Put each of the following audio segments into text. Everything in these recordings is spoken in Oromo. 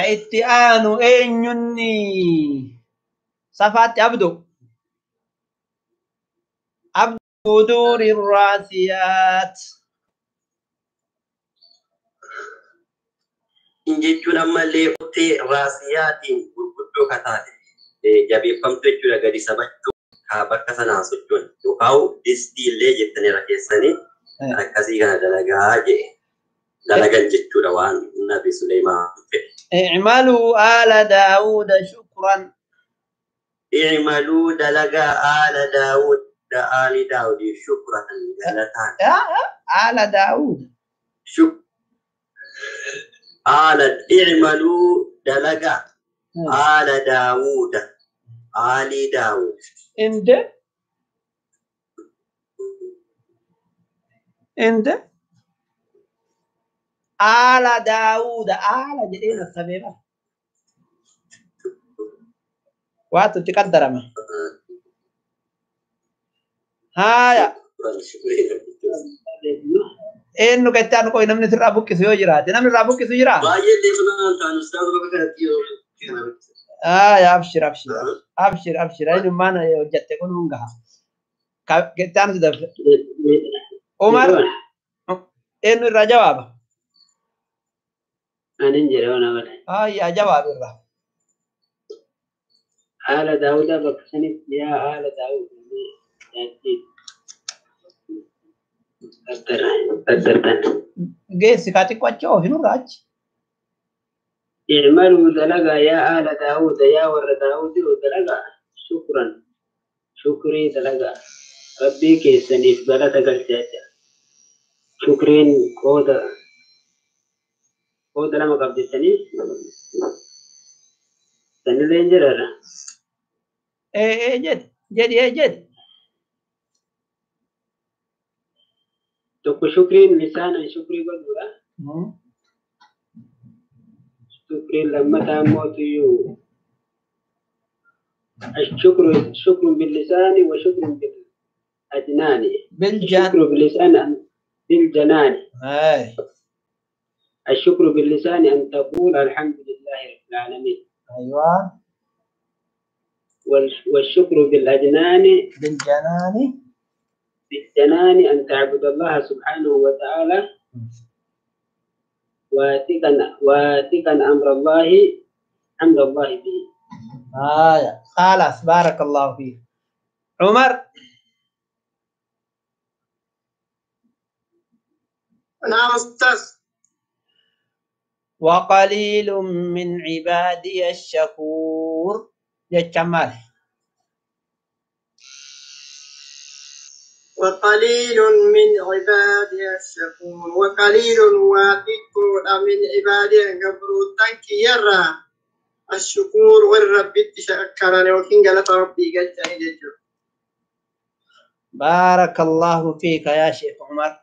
كإتيان أينني صفات عبدو دور الراسيات إن جيتشون أما اللي أوتي راسيات gurguddoo kataate jabeeffamtu jechuudha gadi sabachuu bakka sanaa sochoon yookaan distii illee jettaniira keessanii akkasii kana dalagaa jedhe dalagan jechuudha waan nabi Suleymaan fedhe. اعملوا آل داود شكرا. اعملوا دلقا آل داود آل داود شكرا جلتان. آل داود اعملوا دلقا آل داود آل داود عند آل داود آل جدينا السبيبة واتو تقدر ما هايا إنه كتان كوي نمني ترابوك كسيو جرات نمني رابوك كسيو جرات يا أبشر أبشر أبشر أبشر أينو ما أنا جت تكون هنگها كتان سدف عمر إنه الرجواب أنا نجرون ولا يا جواب الرا آل داود بكسني يا آل داود قدرتن جيس كاتي كواتشو هنو راج اعملوا دلقا يا آل داود يا ور داود دلقا شكرا شكري دلقا ربي كيسني بلا تقلتاجا شكرين قودا لما قبضتني سنلين جرارا جد تكو شكرين لسانا شكري قدورا شكرين لما تاموت يو شكر باللسان وشكر بالأجنان الشكر باللسان بالجنان الشكر باللسان أن تقول الحمد لله رب العالمين. أيوة. والشكر بالأجنان بالجنان أن تعبد الله سبحانه وتعالى واتقن أمر الله حمد الله به. خلاص بارك الله فيك. عمر. نعم أستاذ. وقليل من عبادي الشكور يتشمل. وقليل من عبادي الشكور وقليل واتكون من عبادي قبروتك يرى الشكور والرب تشكرني وكين قالت ربي قلت بارك الله فيك يا شيخ عمر.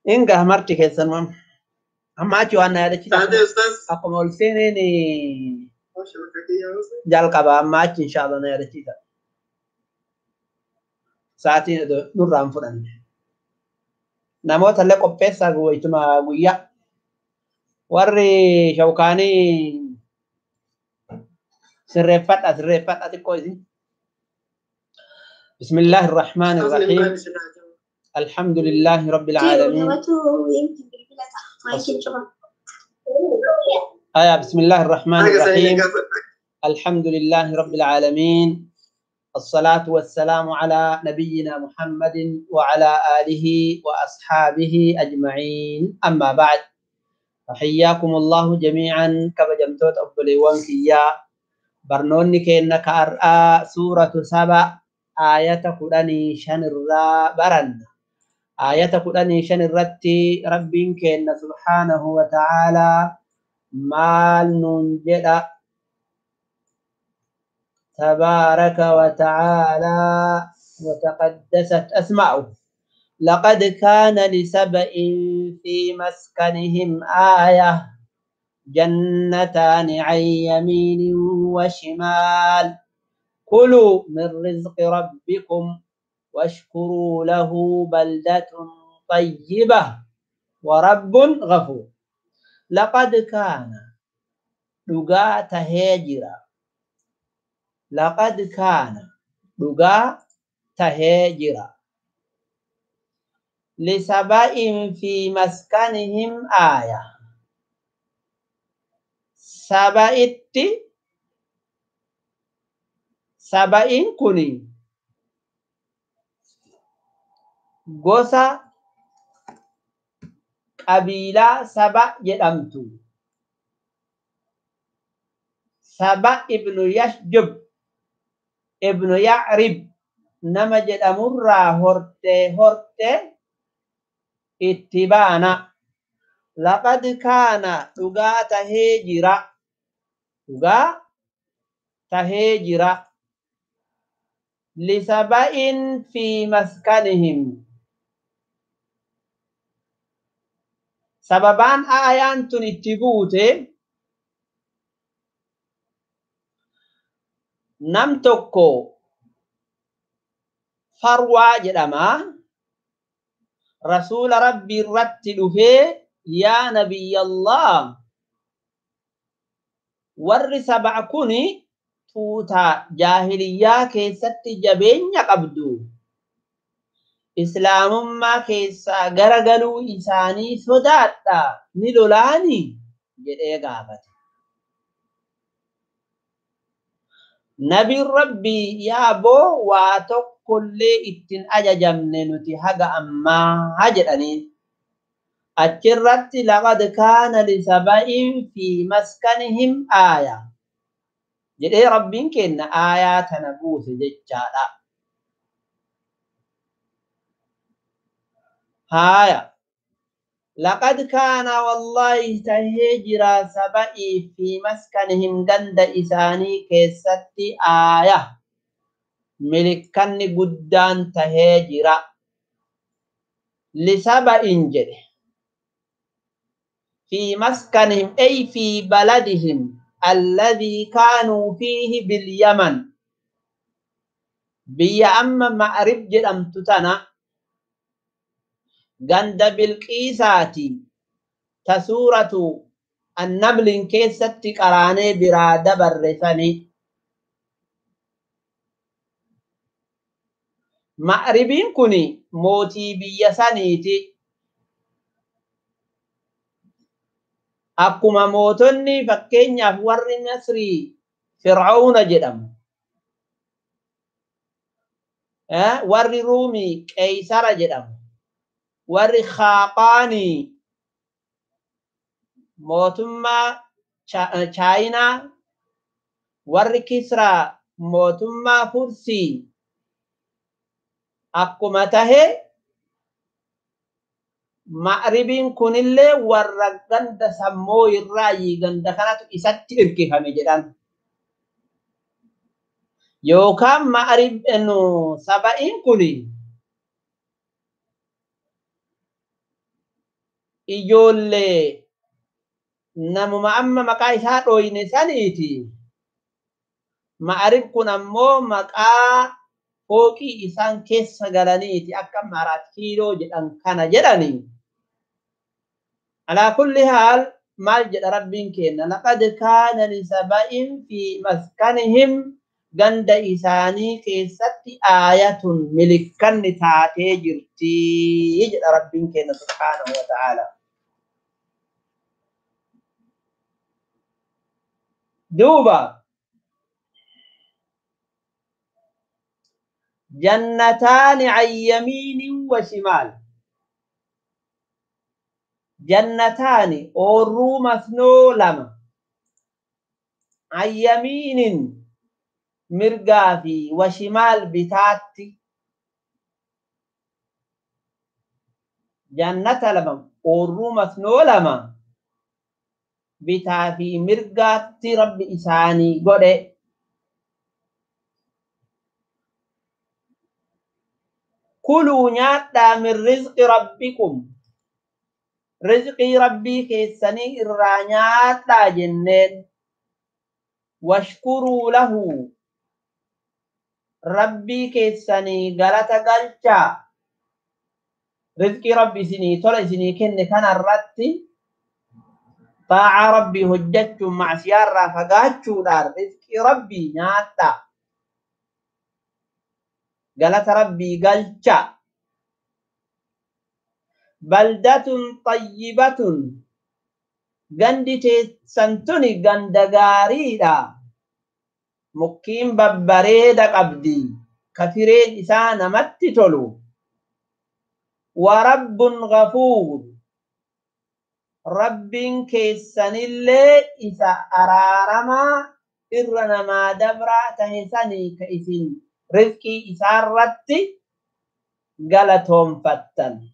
إنك مرتك السنوام أما أجوا أنا هذا شيء أقوم أقول سيني جال كبا أما أجي إن شاء الله أنا هذا شيء ساعتين ده نورام فرن نموت هلا كوبيسا قوي تما قويا وري شوكاني سرفت أتكويزي. بسم الله الرحمن الرحيم. الحمد لله رب العالمين. بسم الله الرحمن الرحيم. الحمد لله رب العالمين. الصلاة والسلام على نبينا محمد وعلى آله وأصحابه أجمعين. أما بعد فحياكم الله جميعا كبجمتوت أبلي وانكيا برنوني كأنك أرآ سورة 7 آية قراني شنرا برن آية قراني شنرتي ربين كأن سبحانه وتعالى مال ننجد تبارك وتعالى وتقدست أسماؤه. لقد كان لسبإ في مسكنهم آية جنتان عن يمين وشمال كلوا من رزق ربكم واشكروا له بلدة طيبة ورب غفور. لقد كان دغا تهجرا لقد كان دغا تهجرا لسبأ في مسكنهم آية سبأين كوني gosa qabiilaa Saba jedhamtu. Saba ibnu Yashjub ibnu Ya'rib nama jedhamurraa horte itti baana. Laqad kaana dhugaa tahee jira lisaba'in fi maskanihim. Sababaan aayaan tun itti buute nam tokko Farwaa jedhama rasuula rabbii irratti dhufee yaa nabiyyallah warri Saba kuni tuuta jaahiliyyaa keessatti jabeenya qabdu islaamummaa keessaa garagaluu isaanii sodaadha ni lolaani jedhee gaafate. Nabiin rabbii yaaboo waa tokkollee ittiin ajajamne nuti haga ammaa jedhaniin. Achirratti laqad kaana lisaba'in fi maskanihim aaya jedhee rabbiin kenna aayaa tana buuse jechaadha. Haaya laqad kaana wallahi tahee jira Saba'i fi maskanihim ganda isaanii keessatti aaya milikkanni guddaan tahee jira. Lisaba'in jedhe في مسكنهم أي في بلدهم الذي كانوا فيه باليمن بيا أما معرب جرم تتنا غند بالقيساتي تسورة النمل كيست قراني برادة برساني معربين كني موتي بيا سانيتي akkuma mootonni fakkeenyaaf warri Misrii Fir'auna jedhamu warri Ruumii Qeysara jedhamu warri Khaqaanii mootummaa Chaayinaa warri Kisraa mootummaa Fursii akkuma tahe Ma'ribiin kunillee warra ganda sammoo irraayi ganda kanatu isatti irkifame jedhan. Yookaan Saba'iin kuni ijoollee namuma amma maqaa isaa dhooyne saniiti. Ma'rib kun ammoo maqaa fooqii isaan keessa galaniiti akka 4 kiiloo jedhan kana jedhanii. على كل حال ما جد ربين كينا لقد كان لسبأ في مسكنهم غند إساني كيست آية ملكن تاتي جرتي يجد ربين كينا سبحانه وتعالى. دوبا جنتان عن يمين وشمال جنتان أورو مثنو لما عن يمين مرقافي وشمال بتاتي جنة لما أورو مثنو لما بتافي مرقاتي رب إساني قد كلوا نياتا من رزق ربكم رزقي ربي كيساني الرانيات لا جنين واشكروا له ربي كيساني غلطة غلطة رزقي ربي سني طلع سني كن كان الرتي طاعة ربي هجت مع سيارة فقاتشو دار رزق ربي ناتا قالت ربي قلتشا بلدة طيبة قندي سنتني قندقاريدا مكين ببريدا قبدي كثيرين إسانا متتلو ورب غفور رب كيسن اللي إسا أرارما إرنا ما دبرا تهسني كإسين رزقي إسارتي قالتهم فتن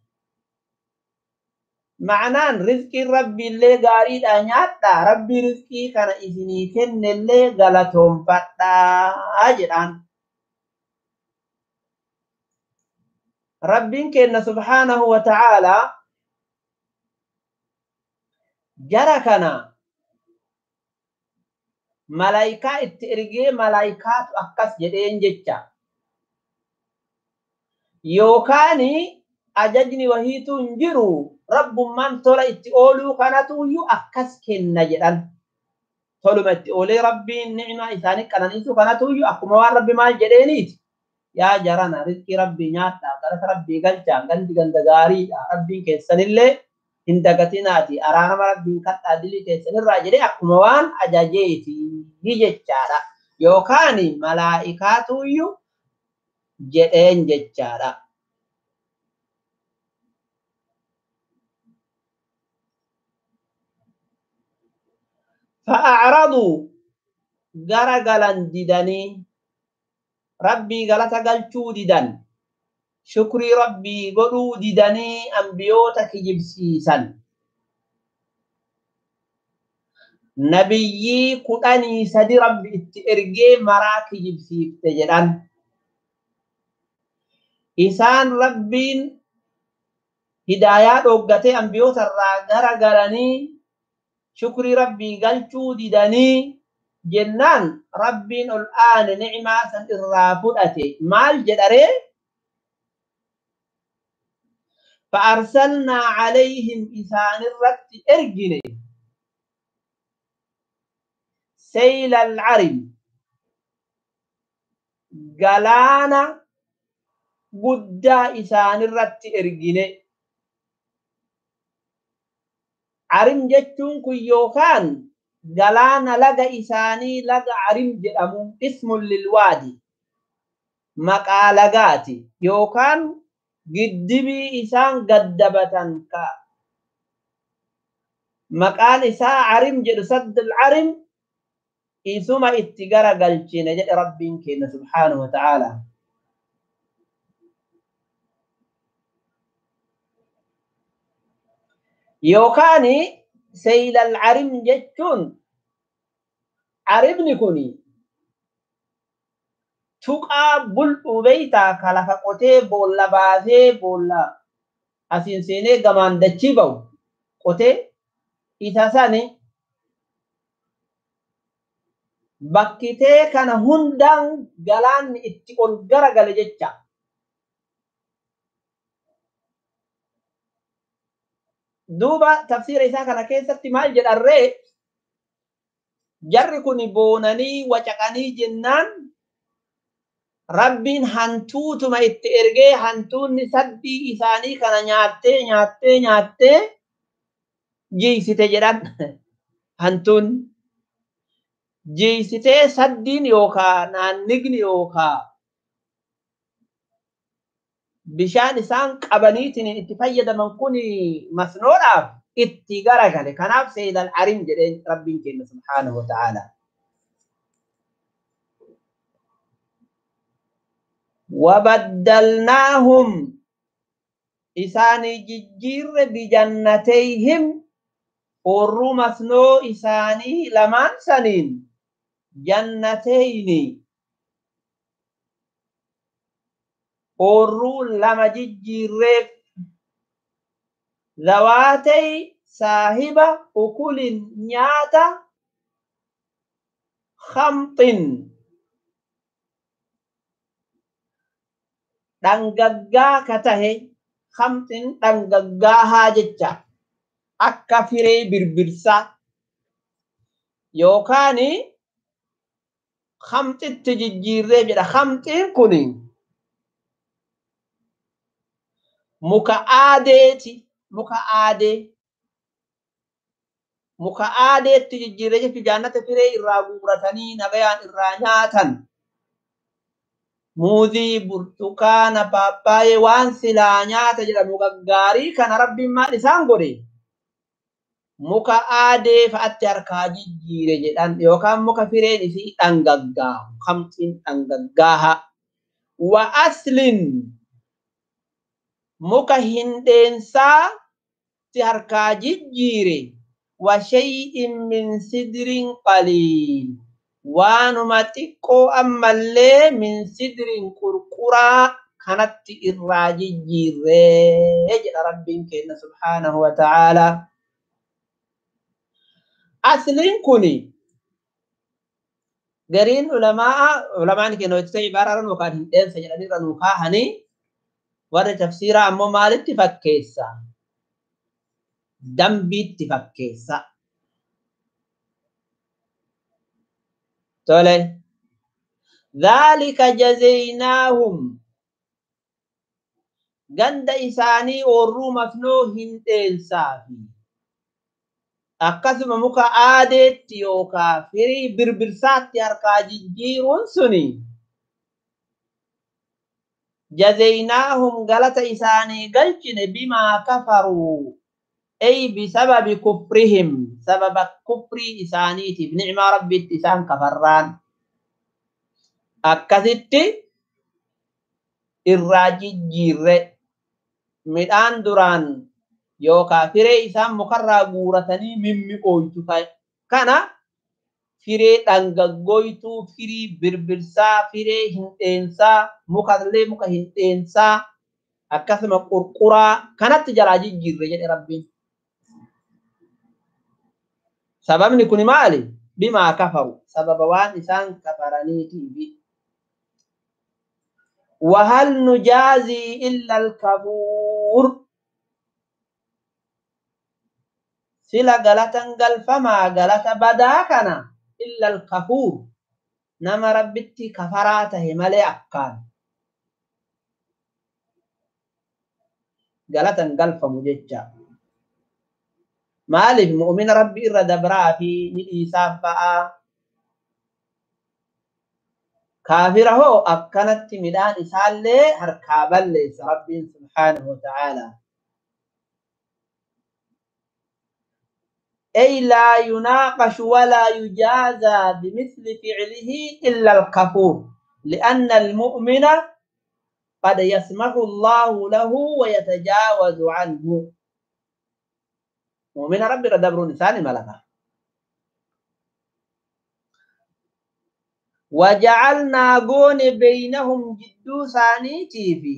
معنان رزقي ربي اللي قاريد أنياتا ربي رزقي كان إسني كن اللي قالتهم فتن أجران ربي كن سبحانه وتعالى جركنا ملايكة اترجي ملايكات أكس جدين جتة يوكاني أججني وهيتو انجرو رب من طلع اتقولو كانتو يو أكس كن جدن طلو ما اتقولي ربي النعمة إثاني كانانيسو كانتو يو أكموان ربي مال جدينيت يا جرانا رزقي ربي نياتا قالت ربي قلجا قلجي قندقاري ربي كيسان اللي hindagatinati araarama rabbiin kadhaa dilii keessanirraa jedhee akkuma waan ajajeeti jechaadha yookaan malaa'ikaatuyyuu jedheen jechaadha. فأعرضوا غرغلا ددني ربي غلطة قلتو ددن شكري ربي قلو ددني أنبيوتك جبسيسا نبيي قدني سدي ربي اتئرقي مراك جبسيف تجران إسان ربين هدايات وقتي أنبيوت الراغر قراني شكري ربي قلتو ددني جنان ربين الآن نعمة سن إرافدتي مال جدري فأرسلنا عليهم إسان الرت إرجني سيل العرم قلانا قدا إسان الرت إرجني عرم جتون كيوكان قلانا لقى إساني لقى عرم جرمو اسم للوادي مقالقاتي يوكان قدبي إسان قدبتن كا مقال إساء عرم جد سد العرم إسوما اتقار قلتين جد ربين كينا سبحانه وتعالى يوكاني سيل العرم جتون عربني كوني tuqaa bul'uu beeytaa kalafa qotee boolla baasee boolla asiin seenee gamaan dachii ba'u qotee isa sani bakkitee kana hundaan galaanni itti ol garagale jecha duuba tafsiira isaa kana keessatti maal jedharree jarri kun boonanii wacaqanii jennaan ربين هنتوت ما يترجع هنتون نسبي إساني كنا نعتة جيسي تجران هنتون جيسي ته سدين يوكا نانجني يوكا بشان إسان قبنيتني اتفايد من كوني مسنورا اتجارة كان كناف سيد العريم جدين ربين كنا سبحانه وتعالى وبدلناهم إساني ججير بجنتيهم ورمسنو إساني لمان سنين جنتين ورو لما ججير ذواتي صاحبة أكل نياتا خمط dangaggaa katahe khamtin dangaggaa haa jecha akka firee birbirsaa yookaan khamxitti jijjiirree jedha. Khamxiin kun muka aadeeti. Muka aadeetti jijjiirree jechuun jaannata firee irraa guuratanii nagayaan irraa nyaatan. Muuzii, burtukaana, paappaayee waan silaa nyaata jedhamu gaggaarii kana rabbiin maal isaan godhe? Muka aadee fa'aatti harkaa jijjiire jedhan yookaan muka fireen isii dhangaggaahu. Khamxiin dhangaggaaha. Wa aslin muka hindheensaatti harkaa jijjiire. Wa shay'in min sidrin qaliil. Waanuma xiqqoo ammallee min sidrin qurquraa kanatti irraa jijjiirree jedha rabbiin keenya subhaanahu wa ta'ala. Asliin kuni gariin ulamaan keenya hojjetee ibaaraan yookaan hindheensa jedhanirra nuu kaahanii warri tafsiiraa ammoo maalitti fakkeessa? Dambiitti fakkeessa. Tole. Dhaalika jazaynaahum ganda isaanii oorruu mafnoo hindheensaafi akkasuma muka aadeetti yookaan firii birbirsaatti harkaa jijjiiruun suni jazaynaahum galata isaanii galchine bimaa kafaruu ay bisababi kufrihim sababa kufrii isaaniitiif ni'maa rabbiitti isaan kafarraan akkasitti irraa jijjiirre midhaan duraan yookaan firee isaan mukarraa guuratanii mimmi'ooytu kana firee dhangaggoytuu, firii birbirsaa, firee hindheensaa, mukallee muka hindheensaa akkasuma qurquraa kanatti jalaa jijjiirre jedhe rabbiin. Sababni kun maali? Bimaa kafaru sababa waan isaan kafaraniitiifi. Wahal nujaazii illa alkafuur sila galatan galfamaa galata badaa kana illa alkafuur nama rabbitti kafaraa tahe malee akkaan galatan galfamu jecha. Maaliif mu'mina rabbi irra dabraa fi ni dhiisaaf ba'aa kaafira hoo akkanatti midhaan isaallee harkaa balleessa rabbiin subhaanahu wa ta'ala. أي لا يناقش ولا يجازى بمثل فعله إلا الكفور لأن المؤمن قد يسمح الله له ويتجاوز عنه. مؤمن ربي ردبر نسان ملكا. وجعلنا قون بينهم جدو ثانيتي في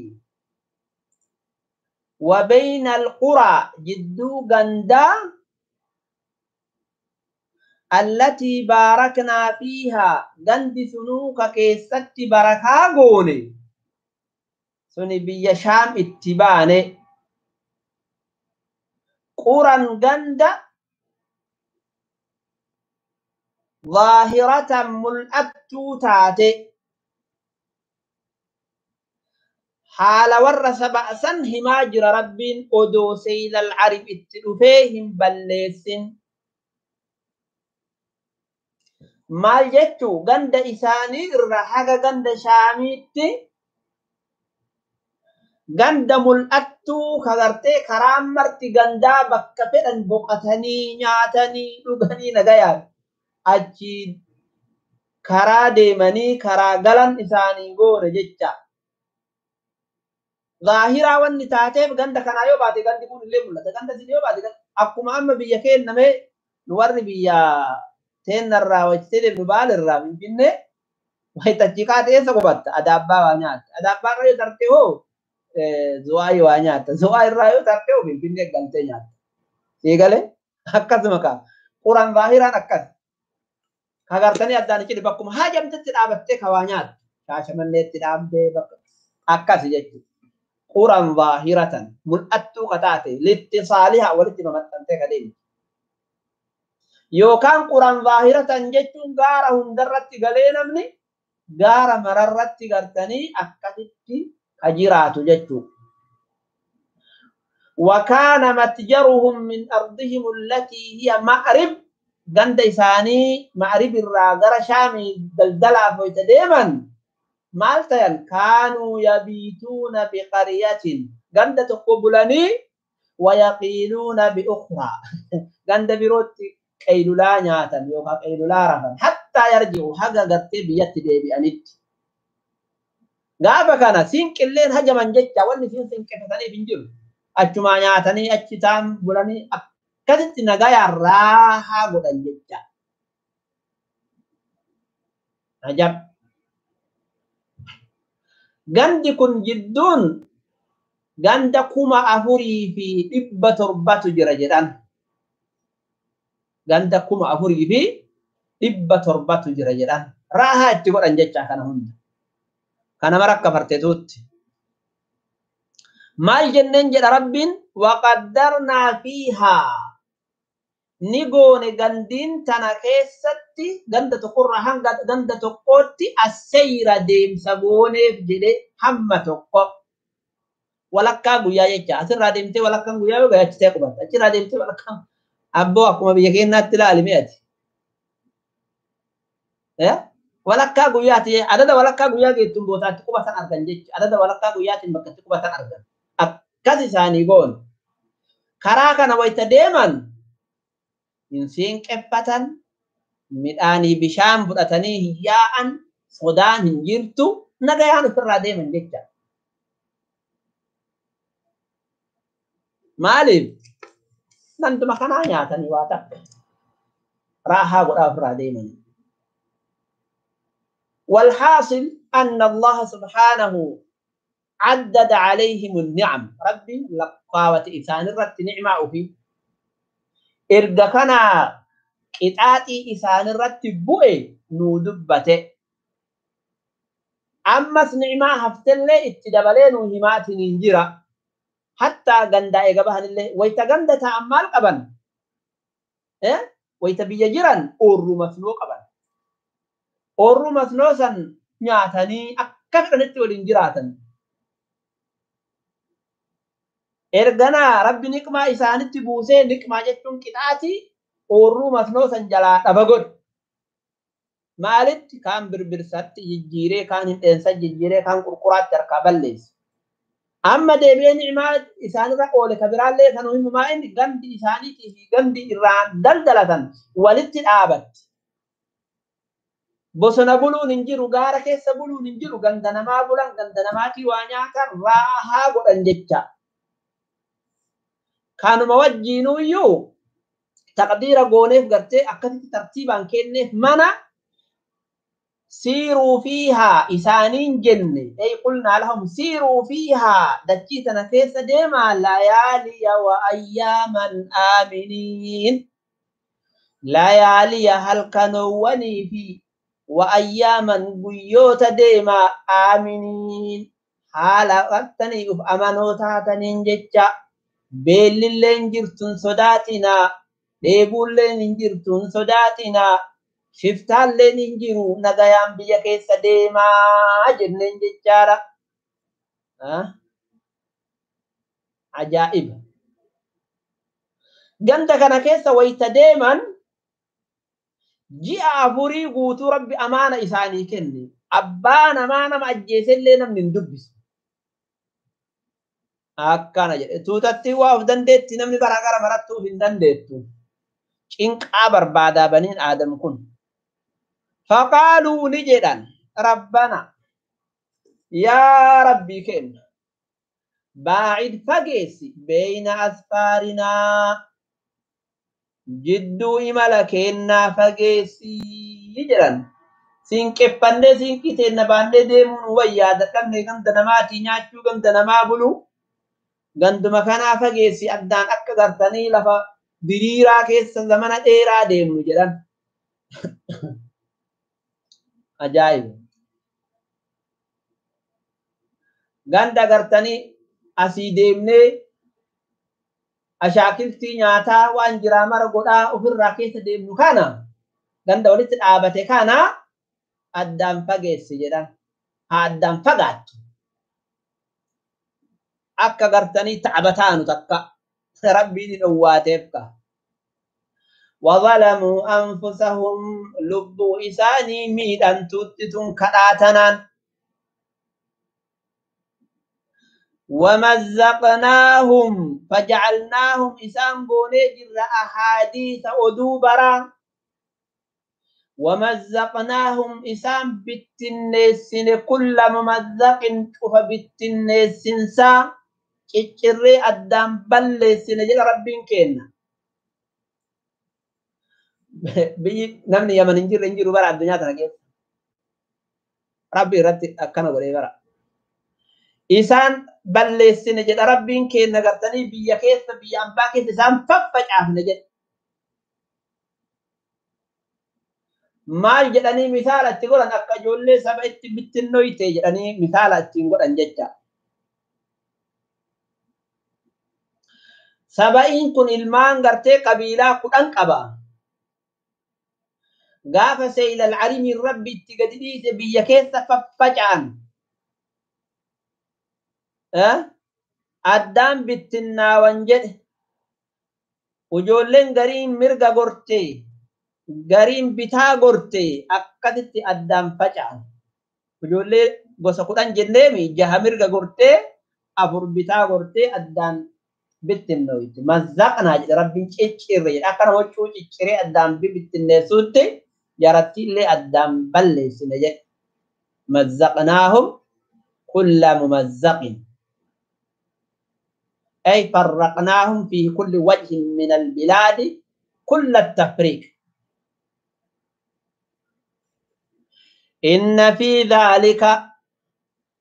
وبين القرى جدو غندا التي باركنا فيها غند سنوك كيست بركا قوني سني بيشام اتباني قرى غند ظاهرة ملأتو تاتي حال ورس بأسا هماجر رب أدو سيل العرب اتلفيهم بلسن maal jechuu ganda isaanii irra haga ganda shaamiitti ganda mul'attuu kagartee karaan marti gandaa bakka fedhan boqatanii nyaatanii dhuganii nagayaan achi karaa deemanii karaa galan isaanii goone jecha. Zaahiraa wanni taateef ganda kanaa yoo baate gandi kun illee mul'ata. Ganda isin yoo baate akkuma amma biyya kenname nu warri biyya teenarraa wajjitee deemnu baalirraa finfinnee wayitachiiqaa ta'eessa qubatta adaabbaa waa nyaatta. Adaabbaa irraa yoo tarte hoo zuwaayii waa nyaatta. Zuwaa irraa yoo tarte hoo finfinnee galtee nyaatta. Siigalee akkasuma kaa quran zaahiraan akkas. Kagartanii addaan cidhi bakkuma haajamtetti dhaabattee ka waa nyaatta. Shaashamanneetti dhaabdee bakka akkas jechuudha. Quran zaahiratan mul'attuu kataate litti saalihaa walitti mamaxxantee ka deemtu. yookaan quran zaahiratan jechuun gaara hundarratti galee namni gaara mararratti gartanii akkasitti ka jiraatu jechuudha. وكان متجرهم من أرضهم التي هي مأرب غند إساني مأرب الراغر شامي دلدلا فويتديما مالتين كانوا يبيتون بقرية غند تقبلني ويقيلون بأخرى غند بروت قيلولا نياتا يوكا قيلولا رفا حتى يرجعوا حقا قرتي بيت ديبي أنت غابا كان سينك اللين هجما جيتا واني سينك فتاني بنجل achuma nyaatanii achi taan bulanii akkasitti nagaa raahaa godhan jecha. Ajab. Gandi kun jidduun ganda 4,700 jira jedhan. Ganda 4,700 jira jedhan. Raahaa itti godhan jecha kana hunda. Kana mara akka farteetuutti. maal jenneen jedha rabbiin waqaddarnaa fiihaa ni goone gandiin tana keessatti ganda tokkorraa hanga ganda tokkootti asseyra deemsa gooneef jedhe hamma tokko walakkaa guyyaa jecha asirraa deemtee walakkaan guyyaa yoo gaachitee qubata achirraa deemtee walakkaan abboo akkuma biyya keenyaatti ilaalime ati walakkaa guyyaati adada walakkaa guyyaa geettuun bootaatti qubatan argan jecha adada walakkaa guyyaatiin bakkatti qubatan argan akkas isaanii goon karaa kana wayta deeman hin siinqeffatan midhaanii bishaan fudhatanii hiyyaa'an sodaan hin jirtu nagayaan ofirraa deeman jecha maaliif nantuma kanaa nyaatanii waa takka raahaa godhaa ofirraa deeman والحاصل أن الله سبحانه عدد عليهم النعم ربي لقاوة إسان الرت نعمة فيه إرقكنا قطعتي إسان الرت بؤي نودبته أمس نعمة هفتلي اتدبلين وهمات ننجرة حتى غندا إيقابها لله ويتغندا تعمال قبن ويتبيجران أورو مسلوق قبن أورو مسلوسا نياتني أكثر نتي والإنجراتن إرغنا ربي نكما إسانتي بوسي نكما جتون كتاتي أورو مسلوسا جلا تبغد مالت كان بربر ست يجيري كان إنسا يجيري كان قرقرات تركابل ليس أما ديبين نعمات إسان رقول كبيران ليس نهم ما إن غندي إسانيتي في غندي إران دلدلة ولت الآبت bosona buluun hin jiru gaara keessa buluun hin jiru ganda namaa bulan ganda namaati waa nyaatan raahaa godhan jecha kanuma wajjiinuyyuu taqdiira gooneef gartee akkasitti tartiibaan kenneef mana siiruu fiihaa isaaniin jenne ay qulnaa lahum siiruu fiihaa dachii tana keessa deemaa layaaliya wa ayyaaman aaminiin layaaliya halkanowwanii fi وأياما قيوتا ديما آمنين حالا قطني أف أمانوتا تنججا بيل اللين جرتون صداتنا ديبول اللين جرتون صداتنا شفتال اللين جرو نغيان بيا كيسا ديما جنن ججارا عجائب جنتا كان كيسا ويتا ديما ji'a afurii guutuu rabbi amaana isaanii kenne abbaan amaana ajjeesellee namni hin dubbisu akkana jedhe tuutatti waa of dandeetti namni garaagara barattuuf hin dandeettu cinqaa barbaadaa baniin aadam kun faqaaluu ni jedhan rabbana yaa rabbii kenna baacid fageessi beeyna asfaarinaa jidduu imala kennaa fageessii jedhan siinqeffannee siinqiteenna baannee deemuun wayyaada dhabne ganda namaatii nyaachuu ganda namaa bulu ganduma kanaa fageessi addaan akka gartanii lafa diriiraa keessa zamana dheeraa deemnu jedhan ajaa'iba ganda gartanii asii deemnee ashaakiltii nyaataa waan jiraa mara godhaa ofirraa keessa deemnu kana ganda walitti dhaabate kana addaan fageessi jedhan haa addaan fagaattu akka gartanii taabataanu takka rabbiin dhowwaateef ka وظلموا أنفسهم لبوا إساني ميدان توتتون كراتنان ومزقناهم فجعلناهم إسان بونيجر أحاديث أدوبرا ومزقناهم إسان بالتنسين كل ممزق فبالتنسين سا كيكري أدام بلسين جل ربين كينا بيجي نمني يمن انجر برا الدنيا تناجي ربي رتي أكنا بري برا إنسان بلسين جد ربين كين نقطني بيا كيس بيا أمباكي تسام ففج عفن جد ما جدني مثال تقول أن أكجول سبعة بتنوي تجدني مثال تقول أن جدّا سبعين كن ilmaan gartee qabiilaa 10 qaba gaafa seeyla al-arimi rabbi itti gadi dhiise biyya keessa faffaca'an addaan bittinnaawan jedhe ijoolleen gariin mirga gortee gariin bitaa gortee akkasitti addaan faca'an ijoollee gosa 10 jenneemi 6 mirga gortee 4 bitaa gortee addaan bittinnooyti mazzaqnaa jedhe rabbiin ciccirre jedhe akkana waccuu cicciree addaan bittinneessuutti jaratti illee addaan balleessine jedhe mazzaqnaahum kulla mumazzaqin ay farraqnaahum fi kulli wajhin min albilaadi kulla التفريق إن في ذلك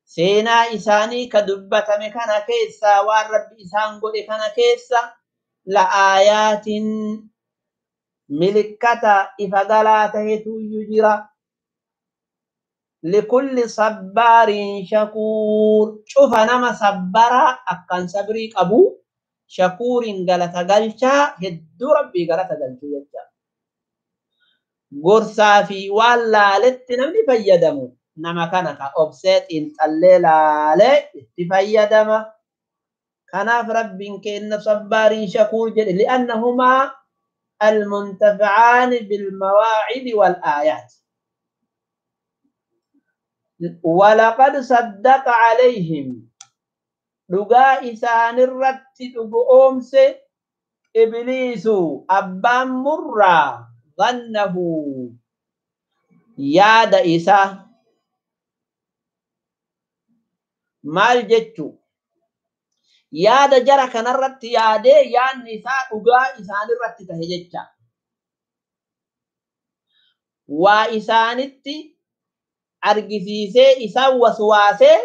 سينا إساني كدبة مكان كيسا والرب إسان قد كان كيسا لآيات ملكة إفقالاته يجرى لكل صبار شكور شوف نما صبرا أكان صبري أبو شكور غلطة غلطة هدو ربي غلطة غلطة غرسا في والا لتنمني فيدمو nama kana ka obseet intallee laale itti fayyadama kanaaf rabbiin kenna sabbaariin shakuur jedhe li'annahumaa almuntafi'aani bilmawaacidi walaayaat walaqad saddaqa calayhim dhugaa isaanirratti dhugoomse ibliisu abbaan murraa dhannahu yaada isaa maal jechu yaada jara kanarratti yaadee yaanni isaa dhugaa isaanirratti tahe jecha waa isaanitti argisiisee isaan waswaasee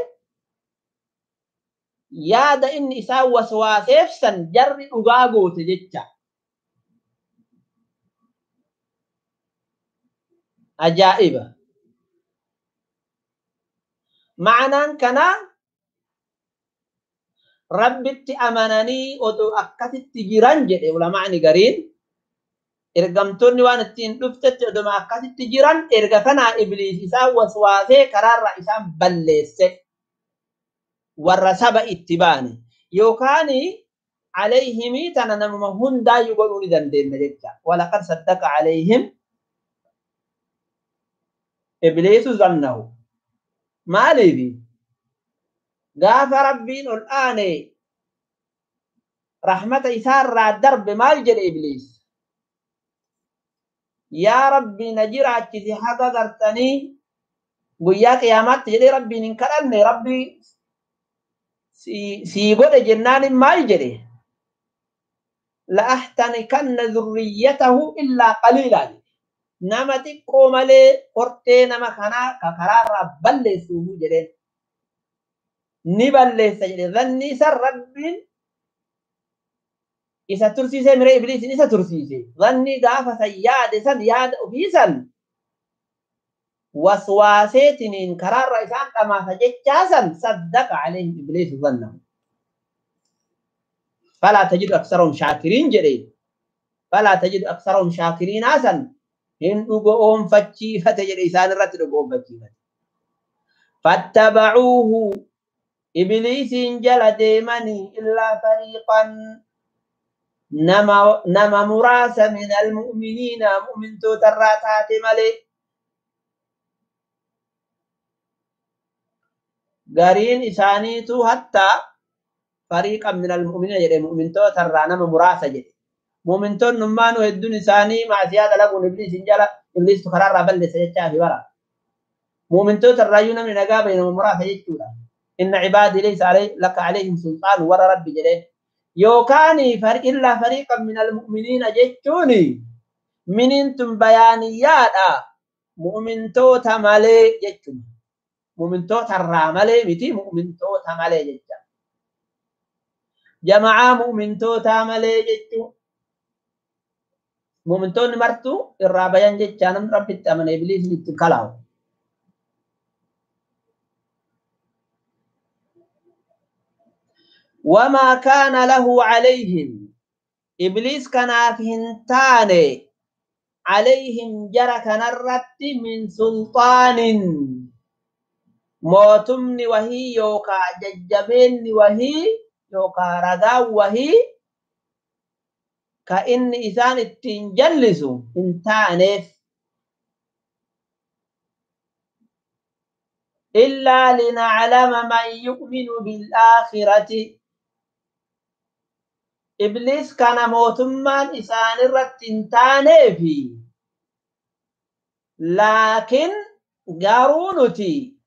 yaada inni isaan waswaaseef san jarri dhugaa goote jecha ajaa'iba ma'anaan kanaa rabbitti amananii odoo akkasitti jiran jedhe ulamaa'ni gariin ergamtoonni waan ittiin dhuftetti odoo akkasitti jiran erga kanaa ibliis isaan waswaasee karaarra isaan balleesse warra saba itti baane yookaan alayhimii tana namuma hundaayyuu godhuu ni dandeenya jecha walaqad saddaqa alayhim ibliisu zannahu maaliifi gaafa rabbiin ol aane rahmata isaarraa darbe maal jedhe ibliis yaa rabbii na jiraachisi haga gartanii guyyaa qiyaamaatti jedhee rabbiin hin kadhanne rabbii sii godhe jennaanin maal jedhe la'ahtanikanna zurriyyatahu illaa qaliilaa nama xiqqoo malee hortee nama kanaa ka karaarraa balleessuufu jedheen ni balleessa jedhe dhanni isa rabbiin isa tursiisee miree ibliisin isa tursiise dhanni gaafa san yaade san yaada ofii san waswaaseetiniin karaarra isaan dhamaasa jechaa san saddaqa alayhim ibliisu dhannahu فلا تجد أكثرهم شاكرين جري فلا تجد أكثرهم شاكرين أسن هن أقوم فتشي فتجد إسان رت أقوم فتشي فاتبعوه إبليس جل ديمني إلا فريقا نما مراس من المؤمنين مؤمن تراتات ملي قارين إسانيتو حتى فريقا من المؤمنين جري مؤمن ترى نما مراس جري مؤمن نمانو هدون إساني مع زيادة لقون إبليس جل إبليس تخرر بل سيجا في ورا مؤمن ترى من نقابة نما مراس جري إن عبادي ليس لك عليهم سلطان ورا ربي جري يوكاني إلا فريقا من المؤمنين جتوني من انتم بيانيات مؤمن توتا مالي جتون مؤمن توتا الرامالي متي مؤمن توتا مالي جتون جماعة مؤمن توتا مالي جتون مؤمن توني مرتو الرابيان جتون ربي التمنى إبليس لتكلاو وما كان له عليهم إبليس كان فيهن عليهم جرك نرت من سلطان موتمني وهي يوكا ججبين وهي يوكا رغا وهي كأن إذان التنجلسوا انتانف إلا لنعلم من يؤمن بالآخرة إبليس كان موتمان إسان الرتنتاني لكن قارونتي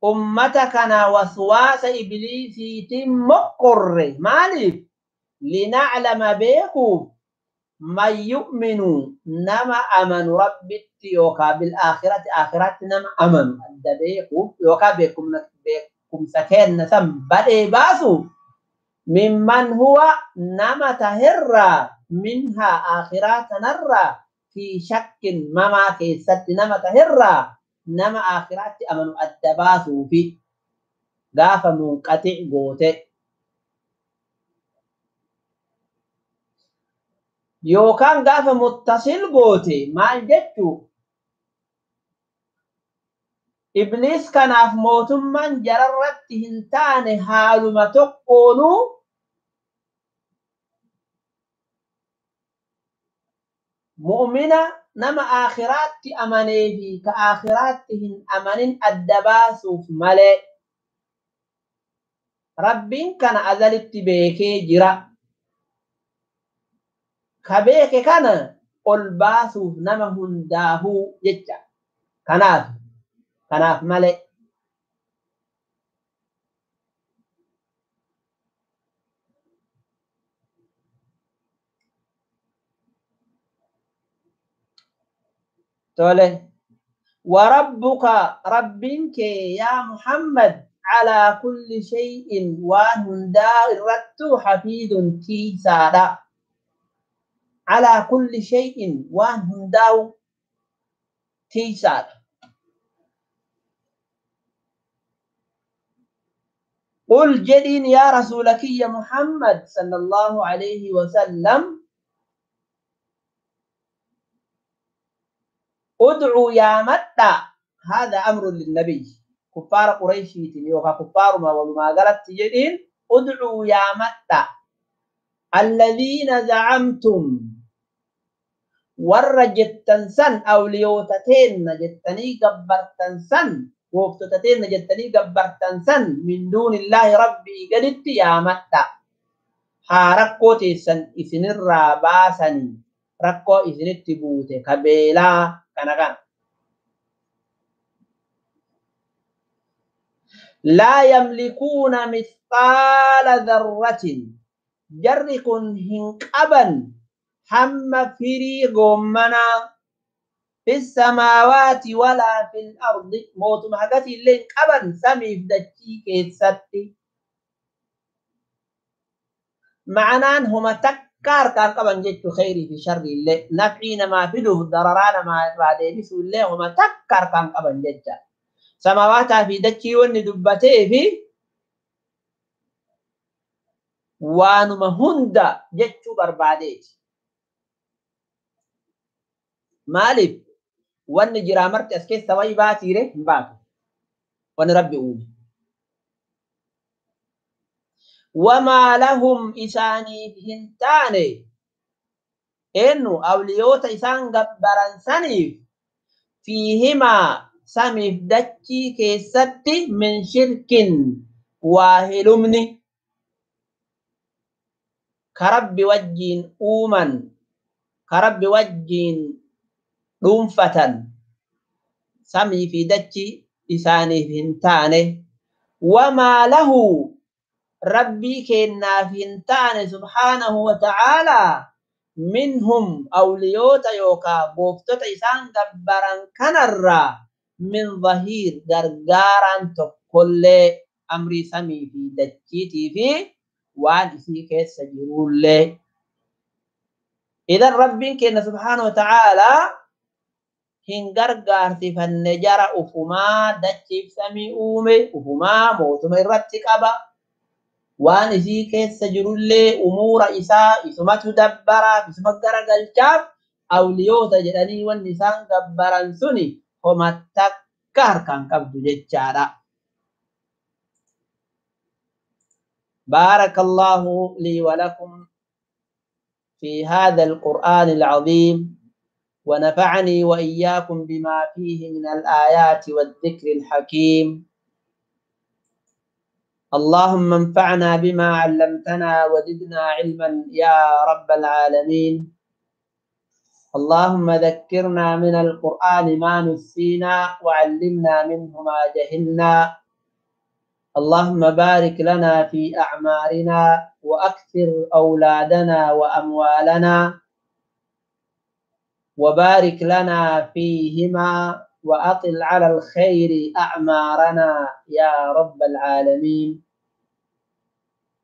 أمتكنا وسواس إبليس مقر مالف لنعلم بيكو من يؤمن نما أمن ربي يوكا بالآخرة آخرات نما أمن بيكو يوكا بيكم سكين نسم بدي باسو ممن هو نما تهرى منها آخرات نرى في شك مما كيست نما تهرى نما آخرات أمن الدباسو في غاف منقطع قوته يوكان غاف متصل قوته ما جدتو إبليس كان في موت من جررت هنتان هالما تقولوا مؤمنة نما آخرات أمنيه كآخراتهن أمن الدباسوف ملئ ربين كان أزلت بيكي جرا كبيكي كان الباسوف نما هنداهو جتا كناف ملئ تولي وربك ربك يا محمد على كل شيء وهندا الرت حفيظ تيسادا على كل شيء وهندا تيسادا قل جدين يا رسولك يا محمد صلى الله عليه وسلم ادعوا يا متى هذا أمر للنبي كفار قريش يوكا كفار ما قالت جدين ادعوا يا متى الذين زعمتم ورجتن سن أوليوتتين جتني قبرتن سن وفتتين جتني قبرتن سن من دون الله ربي قدت يا متى حارقوتي سن إسن الراباسني رقو إسن التبوت كبيلا كان لا يملكون مثقال ذرة جركن هنقبا هم فري غمنا في السماوات ولا في الأرض موت محقتي اللين قبا سمي فدتي كيتستي معنان هما تكار كان قبا جدت خيري في شر اللي نفعين ما فيه ضرران ما بعد بسو اللي هما تكار كان قبا جدت سماوات في دتي وني دبتي في waanuma hunda jechuu barbaadeeti. Maaliif wanni jiraa marti as keessa wayii baatiire hin baatu. Wanni Rabbi uume. Wamaa lahum isaaniif hin taane eenyu awliyoota isaan gabbaran saniif fiihimaa samiif dachii keessatti min shirkin waa hilumni ka Rabbi wajjiin uuman ka Rabbi wajjiin dhuunfatan samii fi dachii isaaniif hin taane. Wamaa lahu rabbii kennaaf hin taane subhaanahu wa ta'aalaa minhum awliyoota yookaa gooftota isaan gabbaran kanarraa min dhahiir gargaaraan tokkollee amrii samii fi dachiitii fi waan isii keessa jirullee. Idan rabbiin kenna subhaanahu wa ta'aalaa hin gargaarsifanne jara ufumaa dachiif samii uume ufumaa mootuma irratti qaba. Waan isii keessa jirullee umuura isaa isumatu dabbaraaf isuma garagalchaaf awliyoota jedhanii wanni isaan gabbaran suni homa takka harkaan qabdu jechaadha. Baarakallahu lii wa lakum fi hadha alqur'aan al'azim ونفعني وإياكم بما فيه من الآيات والذكر الحكيم. اللهم انفعنا بما علمتنا وزدنا علما يا رب العالمين. اللهم ذكرنا من القرآن ما نسينا وعلمنا منه ما جهلنا. اللهم بارك لنا في أعمارنا وأكثر أولادنا وأموالنا وبارك لنا فيهما وأطل على الخير أعمارنا يا رب العالمين.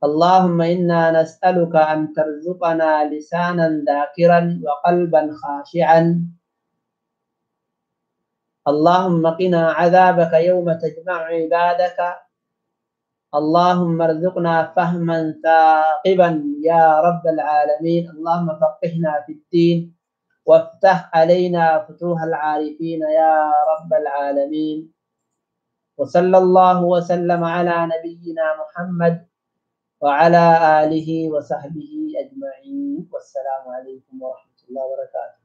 اللهم إنا نسألك أن ترزقنا لسانا ذاكرا وقلبا خاشعا. اللهم قنا عذابك يوم تجمع عبادك. اللهم ارزقنا فهما ثاقبا يا رب العالمين. اللهم فقهنا في الدين وافتح علينا فتوح العارفين يا رب العالمين. وصلى الله وسلم على نبينا محمد وعلى آله وصحبه أجمعين. والسلام عليكم ورحمة الله وبركاته.